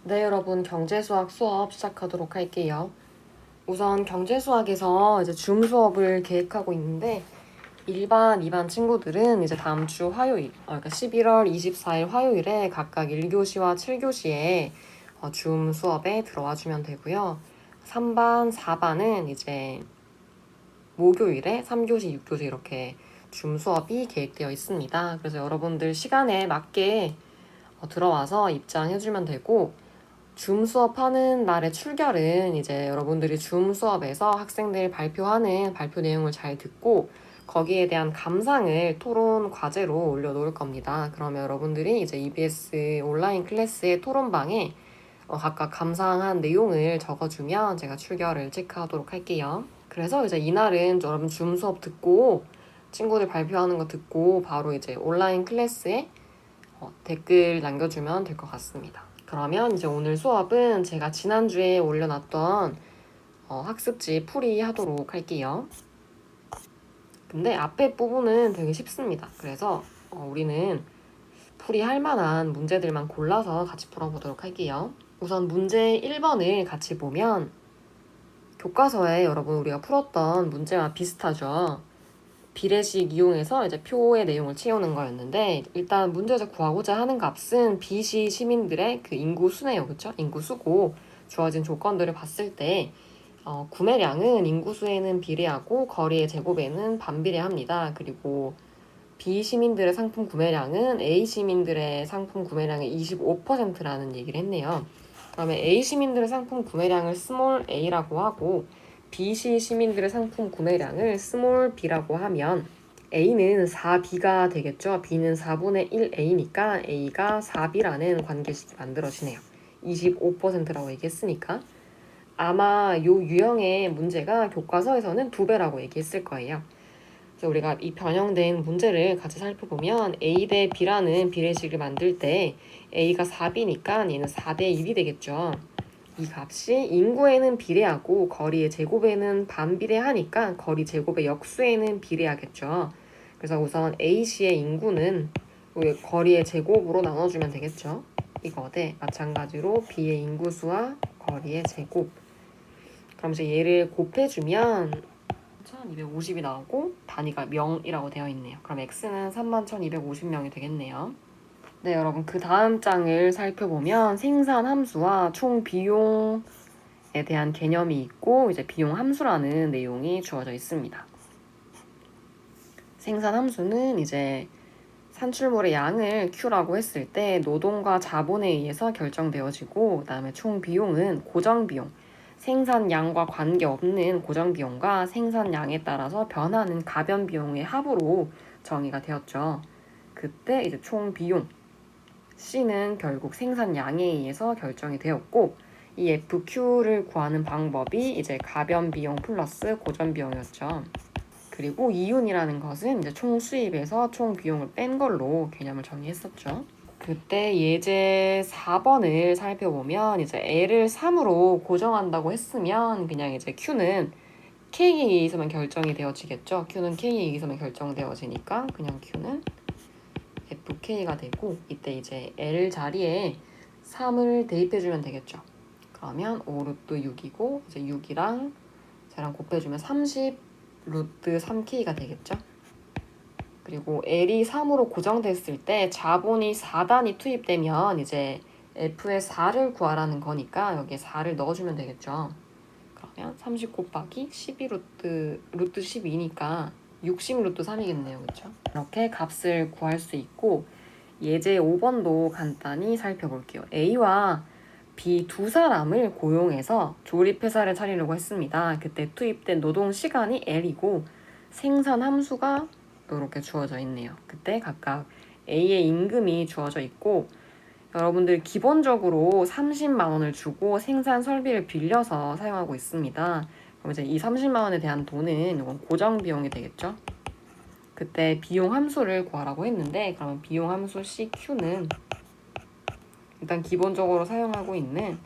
네, 여러분 경제수학 수업 시작하도록 할게요. 우선 경제수학에서 이제 줌 수업을 계획하고 있는데 일반, 2반 친구들은 이제 다음 주 화요일, 그러니까 11월 24일 화요일에 각각 1교시와 7교시에 줌 수업에 들어와 주면 되고요. 3반, 4반은 이제 목요일에 3교시, 6교시 이렇게 줌 수업이 계획되어 있습니다. 그래서 여러분들 시간에 맞게 들어와서 입장해주면 되고 줌 수업하는 날의 출결은 이제 여러분들이 줌 수업에서 학생들 발표하는 발표 내용을 잘 듣고 거기에 대한 감상을 토론 과제로 올려놓을 겁니다. 그러면 여러분들이 이제 EBS 온라인 클래스의 토론방에 각각 감상한 내용을 적어주면 제가 출결을 체크하도록 할게요. 그래서 이제 이날은 여러분 줌 수업 듣고 친구들 발표하는 거 듣고 바로 이제 온라인 클래스에 댓글 남겨주면 될 것 같습니다. 그러면 이제 오늘 수업은 제가 지난주에 올려놨던 학습지 풀이 하도록 할게요. 근데 앞에 부분은 되게 쉽습니다. 그래서 우리는 풀이할 만한 문제들만 골라서 같이 풀어보도록 할게요. 우선 문제 1번을 같이 보면 교과서에 여러분 우리가 풀었던 문제와 비슷하죠. 비례식 이용해서 이제 표의 내용을 채우는 거였는데 일단 문제에서 구하고자 하는 값은 BC 시민들의 그 인구수네요. 그쵸? 인구수고 주어진 조건들을 봤을 때 구매량은 인구수에는 비례하고 거리의 제곱에는 반비례합니다. 그리고 B 시민들의 상품 구매량은 A 시민들의 상품 구매량의 25%라는 얘기를 했네요. 그러면 A 시민들의 상품 구매량을 스몰 a라고 하고 BC 시민들의 상품 구매량을 스몰 b라고 하면 A는 4B가 되겠죠. B는 4분의 1A니까 A가 4B라는 관계식이 만들어지네요. 25%라고 얘기했으니까 아마 요 유형의 문제가 교과서에서는 2배라고 얘기했을 거예요. 그래서 우리가 이 변형된 문제를 같이 살펴보면 A 대 B라는 비례식을 만들 때 A가 4B니까 얘는 4대 1이 되겠죠. 이 값이 인구에는 비례하고 거리의 제곱에는 반비례하니까 거리 제곱의 역수에는 비례하겠죠. 그래서 우선 AC의 인구는 거리의 제곱으로 나눠주면 되겠죠. 이거 대 마찬가지로 B의 인구수와 거리의 제곱. 그럼 이제 얘를 곱해주면 3250이 나오고 단위가 명이라고 되어 있네요. 그럼 x는 31,250명이 되겠네요. 네, 여러분 그 다음 장을 살펴보면 생산 함수와 총 비용에 대한 개념이 있고 이제 비용 함수라는 내용이 주어져 있습니다. 생산 함수는 이제 산출물의 양을 Q라고 했을 때 노동과 자본에 의해서 결정되어지고 그다음에 총 비용은 고정 비용, 생산량과 관계없는 고정 비용과 생산량에 따라서 변하는 가변 비용의 합으로 정의가 되었죠. 그때 이제 총 비용 C는 결국 생산량에 의해서 결정이 되었고 이 FQ를 구하는 방법이 이제 가변 비용 플러스 고정 비용이었죠. 그리고 이윤이라는 것은 이제 총 수입에서 총 비용을 뺀 걸로 개념을 정의했었죠. 그때 예제 4번을 살펴보면 이제 L을 3으로 고정한다고 했으면 그냥 이제 Q는 K에 의해서만 결정이 되어지겠죠. Q는 K에 의해서만 결정되어지니까 그냥 Q는 FK가 되고 이때 이제 L 자리에 3을 대입해주면 되겠죠. 그러면 5루트 6이고 이제 6이랑 쟤랑 곱해주면 30 루트 3K가 되겠죠. 그리고 L이 3으로 고정됐을 때 자본이 4단위 투입되면 이제 F의 4를 구하라는 거니까 여기에 4를 넣어주면 되겠죠. 그러면 30 곱하기 12 루트 12니까 60 루트 3이겠네요. 그렇죠? 이렇게 값을 구할 수 있고 예제 5번도 간단히 살펴볼게요. A와 B 두 사람을 고용해서 조립회사를 차리려고 했습니다. 그때 투입된 노동 시간이 L이고 생산 함수가 이렇게 주어져 있네요. 그때 각각 A의 임금이 주어져 있고 여러분들 기본적으로 30만 원을 주고 생산 설비를 빌려서 사용하고 있습니다. 그럼 이제 이 30만 원에 대한 돈은 이건 고정 비용이 되겠죠. 그때 비용 함수를 구하라고 했는데 그러면 비용 함수 CQ는 일단 기본적으로 사용하고 있는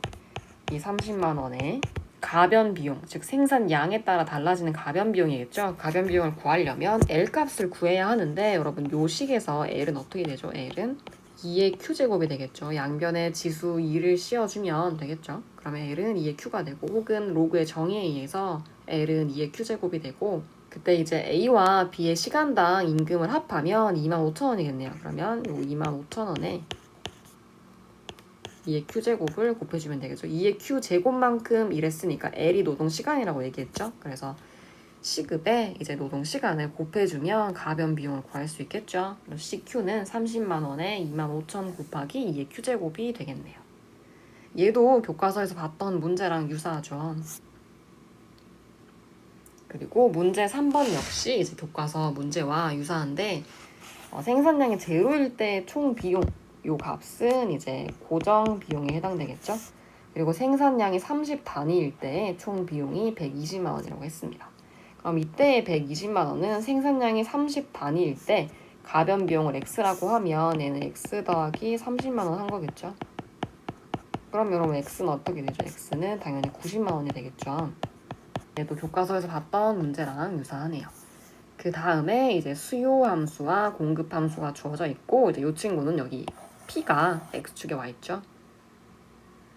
이 30만 원의 가변 비용, 즉 생산량에 따라 달라지는 가변 비용이겠죠. 가변 비용을 구하려면 L 값을 구해야 하는데 여러분 요 식에서 L은 어떻게 되죠? L은 2의 Q제곱이 되겠죠. 양변에 지수 2를 씌워주면 되겠죠. 그러면 L은 2의 Q가 되고, 혹은 로그의 정의에 의해서 L은 2의 Q제곱이 되고, 그때 이제 A와 B의 시간당 임금을 합하면 25,000원이겠네요. 그러면 요 25,000원에 2의 Q제곱을 곱해주면 되겠죠. 2의 Q제곱만큼 일했으니까 L이 노동시간이라고 얘기했죠. 그래서 시급에 이제 노동시간을 곱해주면 가변 비용을 구할 수 있겠죠. 그래서 CQ는 30만원에 25,000 곱하기 2의 Q제곱이 되겠네요. 얘도 교과서에서 봤던 문제랑 유사하죠. 그리고 문제 3번 역시 이제 교과서 문제와 유사한데, 생산량이 제로일 때 총 비용, 요 값은 이제 고정 비용에 해당되겠죠. 그리고 생산량이 30단위일 때 총 비용이 120만 원이라고 했습니다. 그럼 이때의 120만 원은 생산량이 30단위일 때 가변 비용을 x라고 하면 얘는 x 더하기 30만 원 한 거겠죠. 그럼 여러분 x는 어떻게 되죠? x는 당연히 90만 원이 되겠죠. 얘도 교과서에서 봤던 문제랑 유사하네요. 그 다음에 이제 수요 함수와 공급 함수가 주어져 있고, 이제 이 친구는 여기 P가 X축에 와 있죠.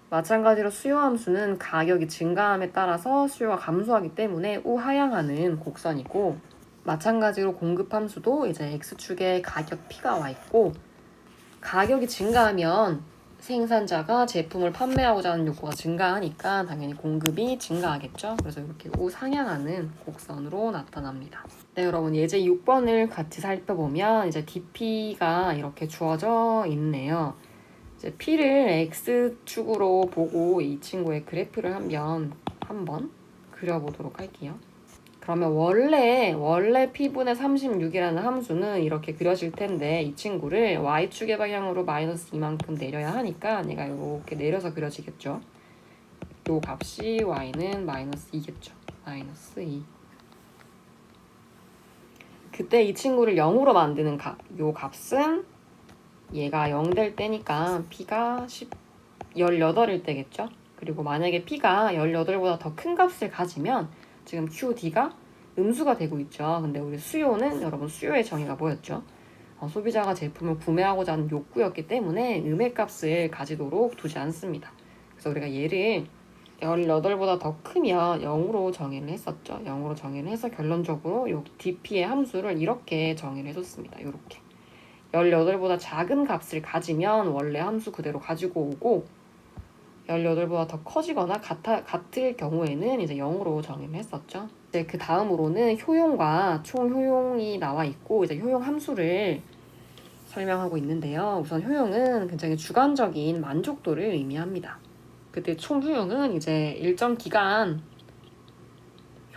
마찬가지로 수요 함수는 가격이 증가함에 따라서 수요가 감소하기 때문에 우하향하는 곡선이고, 마찬가지로 공급 함수도 이제 X축에 가격 P가 와 있고, 가격이 증가하면 생산자가 제품을 판매하고자 하는 욕구가 증가하니까 당연히 공급이 증가하겠죠. 그래서 이렇게 우상향하는 곡선으로 나타납니다. 네, 여러분 예제 6번을 같이 살펴보면 이제 DP가 이렇게 주어져 있네요. 이제 P를 X축으로 보고 이 친구의 그래프를 한번 그려보도록 할게요. 그러면 원래 P분의 36이라는 함수는 이렇게 그려질 텐데, 이 친구를 Y축의 방향으로 마이너스 2만큼 내려야 하니까 얘가 이렇게 내려서 그려지겠죠. 요 값이 Y는 마이너스 2겠죠. 마이너스 2. 그때 이 친구를 0으로 만드는 요 값은 얘가 0 될 때니까 P가 18일 때겠죠. 그리고 만약에 P가 18보다 더 큰 값을 가지면 지금 QD가 음수가 되고 있죠. 근데 우리 수요는 여러분 수요의 정의가 뭐였죠? 소비자가 제품을 구매하고자 하는 욕구였기 때문에 음의 값을 가지도록 두지 않습니다. 그래서 우리가 얘를 18보다 더 크면 0으로 정의를 했었죠. 0으로 정의를 해서 결론적으로 요 DP의 함수를 이렇게 정의를 해줬습니다. 이렇게 18보다 작은 값을 가지면 원래 함수 그대로 가지고 오고, 18보다 더 커지거나 같을 경우에는 이제 0으로 정의를 했었죠. 이제 그 다음으로는 효용과 총효용이 나와 있고, 이제 효용 함수를 설명하고 있는데요. 우선 효용은 굉장히 주관적인 만족도를 의미합니다. 그때 총효용은 이제 일정 기간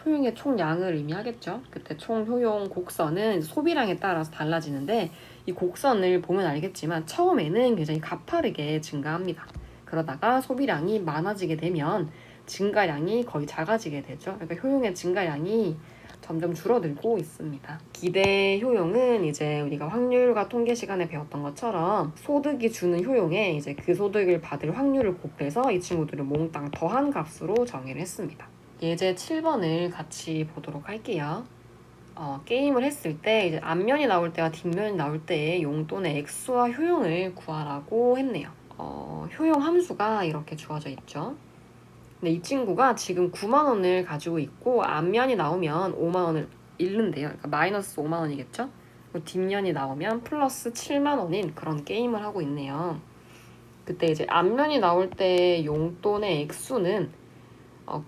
효용의 총량을 의미하겠죠. 그때 총효용 곡선은 소비량에 따라서 달라지는데, 이 곡선을 보면 알겠지만 처음에는 굉장히 가파르게 증가합니다. 그러다가 소비량이 많아지게 되면 증가량이 거의 작아지게 되죠. 그러니까 효용의 증가량이 점점 줄어들고 있습니다. 기대 효용은 이제 우리가 확률과 통계 시간에 배웠던 것처럼 소득이 주는 효용에 이제 그 소득을 받을 확률을 곱해서 이 친구들을 몽땅 더한 값으로 정의를 했습니다. 예제 7번을 같이 보도록 할게요. 게임을 했을 때 이제 앞면이 나올 때와 뒷면이 나올 때의 용돈의 액수와 효용을 구하라고 했네요. 효용 함수가 이렇게 주어져 있죠. 근데 이 친구가 지금 9만 원을 가지고 있고 앞면이 나오면 5만 원을 잃는데요. 그러니까 마이너스 5만 원이겠죠. 그리고 뒷면이 나오면 플러스 7만 원인 그런 게임을 하고 있네요. 그때 이제 앞면이 나올 때 용돈의 액수는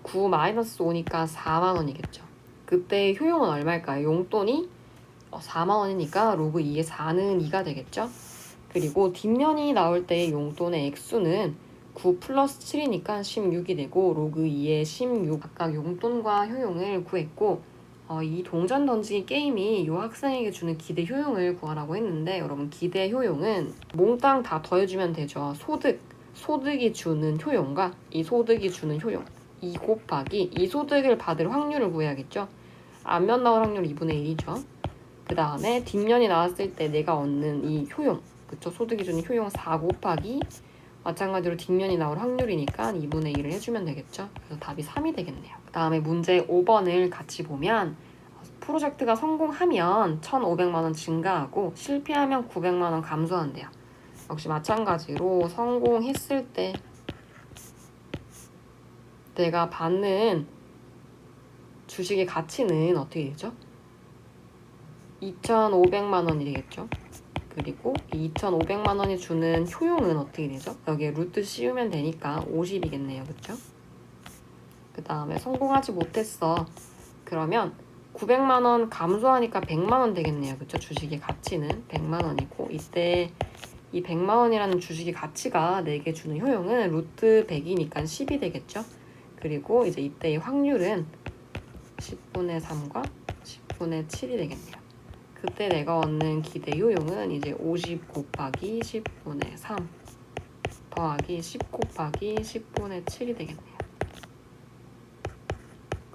9 마이너스 5니까 4만 원이겠죠. 그때 효용은 얼마일까요? 용돈이 4만 원이니까 로그 2의 4는 2가 되겠죠. 그리고 뒷면이 나올 때 용돈의 액수는 9 플러스 7이니까 16이 되고 로그 2의 16. 각각 용돈과 효용을 구했고, 이 동전 던지기 게임이 이 학생에게 주는 기대 효용을 구하라고 했는데, 여러분 기대 효용은 몽땅 다 더해주면 되죠. 소득이 주는 효용과 이 소득이 주는 효용 2 곱하기 이 소득을 받을 확률을 구해야겠죠. 앞면 나올 확률 2분의 1이죠. 그 다음에 뒷면이 나왔을 때 내가 얻는 이 효용, 그쵸? 소득이 주는 효용 4 곱하기 마찬가지로 뒷면이 나올 확률이니까 2분의 1을 해주면 되겠죠. 그래서 답이 3이 되겠네요. 그 다음에 문제 5번을 같이 보면 프로젝트가 성공하면 1,500만 원 증가하고 실패하면 900만 원 감소한대요. 역시 마찬가지로 성공했을 때 내가 받는 주식의 가치는 어떻게 되죠? 2,500만 원이 되겠죠. 그리고 이 2,500만 원이 주는 효용은 어떻게 되죠? 여기에 루트 씌우면 되니까 50이겠네요. 그쵸? 그 다음에 성공하지 못했어. 그러면 900만 원 감소하니까 100만 원 되겠네요. 그쵸? 주식의 가치는 100만 원이고 이때 이 100만 원이라는 주식의 가치가 내게 주는 효용은 루트 100이니까 10이 되겠죠? 그리고 이제 이때의 확률은 10분의 3과 10분의 7이 되겠네요. 그때 내가 얻는 기대 효용은 이제 50 곱하기 10분의 3 더하기 10 곱하기 10분의 7이 되겠네요.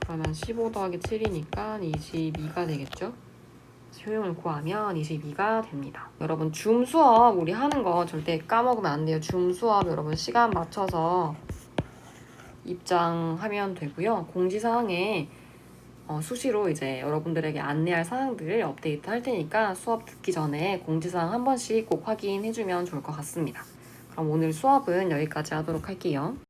그러면 15 더하기 7이니까 22가 되겠죠? 효용을 구하면 22가 됩니다. 여러분 줌 수업 우리 하는 거 절대 까먹으면 안 돼요. 줌 수업 여러분 시간 맞춰서 입장하면 되고요. 공지사항에 수시로 이제 여러분들에게 안내할 사항들을 업데이트 할 테니까 수업 듣기 전에 공지사항 한 번씩 꼭 확인해주면 좋을 것 같습니다. 그럼 오늘 수업은 여기까지 하도록 할게요.